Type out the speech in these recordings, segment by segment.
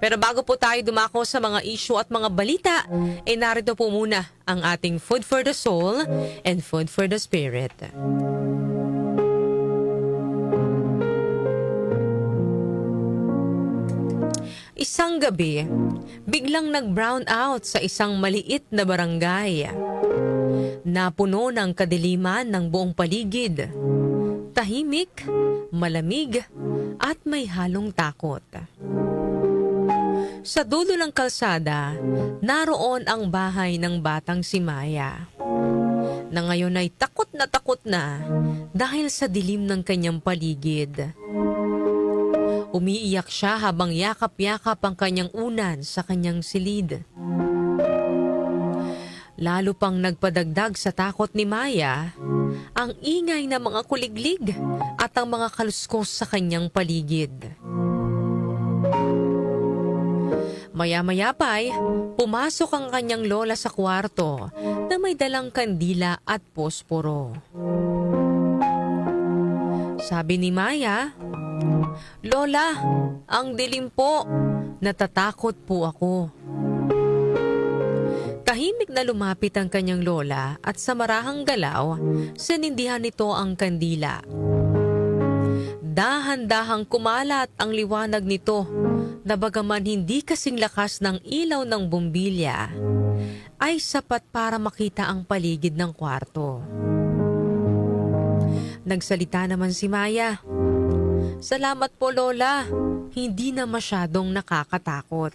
Pero bago po tayo dumako sa mga issue at mga balita, narito po muna ang ating Food for the Soul and Food for the Spirit. Isang gabi, biglang nag-brown out sa isang maliit na barangay. Napuno ng kadiliman ng buong paligid. Tahimik, malamig, at may halong takot. Sa dulo ng kalsada, naroon ang bahay ng batang si Maya, na ngayon ay takot na dahil sa dilim ng kanyang paligid. Umiiyak siya habang yakap-yakap ang kanyang unan sa kanyang silid. Lalo pang nagpadagdag sa takot ni Maya ang ingay ng mga kuliglig at ang mga kaluskos sa kanyang paligid. Maya-maya pa'y pumasok ang kanyang lola sa kwarto na may dalang kandila at posporo. Sabi ni Maya, "Lola, ang dilim po. Natatakot po ako." Tahimik na lumapit ang kanyang lola at sa marahang galaw, sinindihan nito ang kandila. Dahan-dahang kumalat ang liwanag nito na bagaman hindi kasing lakas ng ilaw ng bumbilya, ay sapat para makita ang paligid ng kwarto. Nagsalita naman si Maya, "Salamat po, Lola. Hindi na masyadong nakakatakot."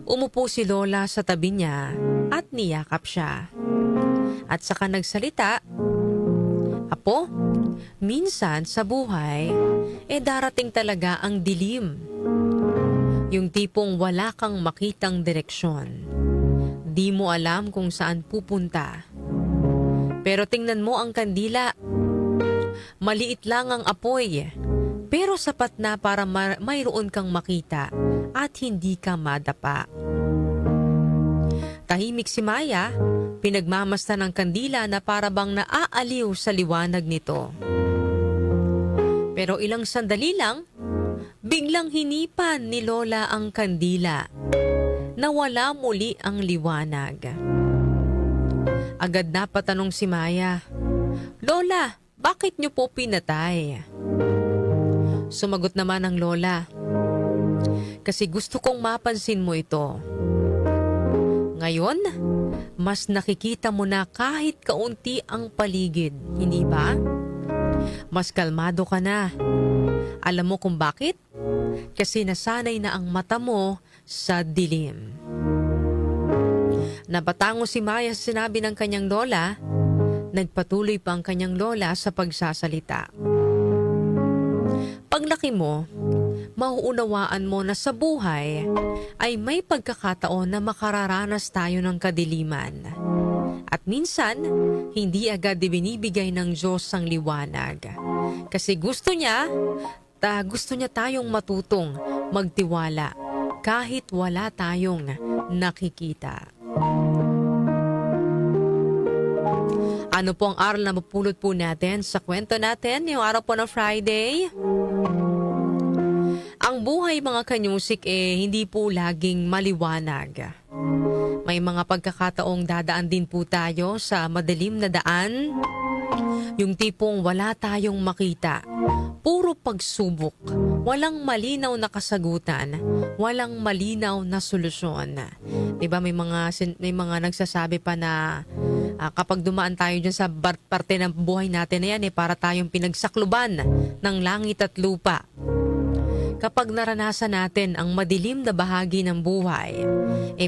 Umupo si Lola sa tabi niya at niyakap siya. At saka nagsalita, "Apo, minsan sa buhay, darating talaga ang dilim. Yung tipong wala kang makitang direksyon. Di mo alam kung saan pupunta. Pero tingnan mo ang kandila. Maliit lang ang apoy, pero sapat na para mayroon kang makita at hindi ka madapa." Tahimik si Maya, pinagmamasdan ng kandila na para bang naaaliw sa liwanag nito. Pero ilang sandali lang, biglang hinipan ni Lola ang kandila. Nawala muli ang liwanag. Agad na patanong si Maya, "Lola, bakit niyo po pinatay?" Sumagot naman ang Lola, "Kasi gusto kong mapansin mo ito. Ngayon, mas nakikita mo na kahit kaunti ang paligid, hindi ba? Mas kalmado ka na. Alam mo kung bakit? Kasi nasanay na ang mata mo sa dilim." Napatango si Maya sa sinabi ng kanyang lola. Nagpatuloy pa ang kanyang lola sa pagsasalita. "Paglaki mo, mauunawaan mo na sa buhay ay may pagkakataon na makararanas tayo ng kadiliman. At minsan, hindi agad ibinibigay ng Diyos ang liwanag. Kasi gusto niya tayong matutong magtiwala kahit wala tayong nakikita." Ano po ang aral na mapulot po natin sa kwento natin ngayong araw po ng Friday? Ang buhay mga kanyusik hindi po laging maliwanag. May mga pagkakataong dadaan din po tayo sa madilim na daan. Yung tipong wala tayong makita. Puro pagsubok. Walang malinaw na kasagutan. Walang malinaw na solusyon. Diba may mga nagsasabi pa na kapag dumaan tayo dyan sa parte ng buhay natin na yan, para tayong pinagsakluban ng langit at lupa. Kapag naranasan natin ang madilim na bahagi ng buhay,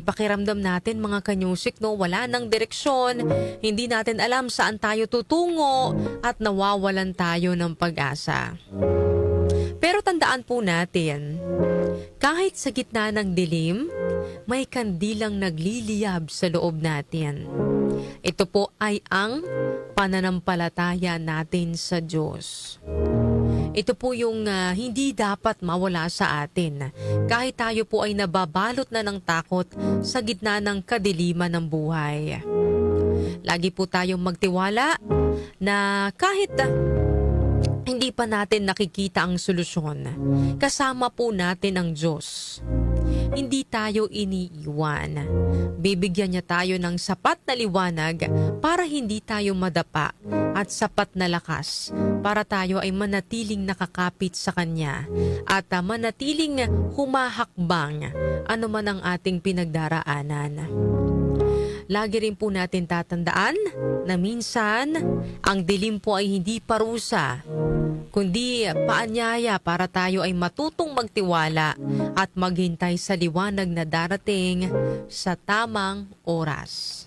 pakiramdam natin mga kanyusik, no, wala ng direksyon, hindi natin alam saan tayo tutungo at nawawalan tayo ng pag-asa. Pero tandaan po natin, kahit sa gitna ng dilim, may kandilang nagliliyab sa loob natin. Ito po ay ang pananampalataya natin sa Diyos. Ito po yung hindi dapat mawala sa atin kahit tayo po ay nababalot na ng takot sa gitna ng kadiliman ng buhay. Lagi po tayong magtiwala na kahit hindi pa natin nakikita ang solusyon, kasama po natin ang Diyos. Hindi tayo iniiwan. Bibigyan niya tayo ng sapat na liwanag para hindi tayo madapa at sapat na lakas para tayo ay manatiling nakakapit sa Kanya at manatiling humahakbang anuman ang ating pinagdaraanan. Lagi rin po natin tatandaan na minsan ang dilim po ay hindi parusa, kundi paanyaya para tayo ay matutong magtiwala at maghintay sa liwanag na darating sa tamang oras.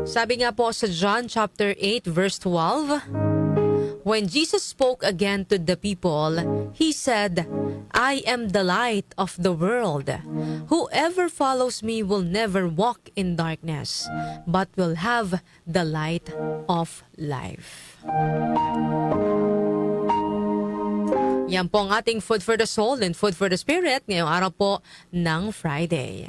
Sabi nga po sa John chapter 8 verse 12, when Jesus spoke again to the people, He said, I am the light of the world. Whoever follows me will never walk in darkness, but will have the light of life. Yan po ang ating Food for the Soul and Food for the Spirit ngayong araw po ng Friday.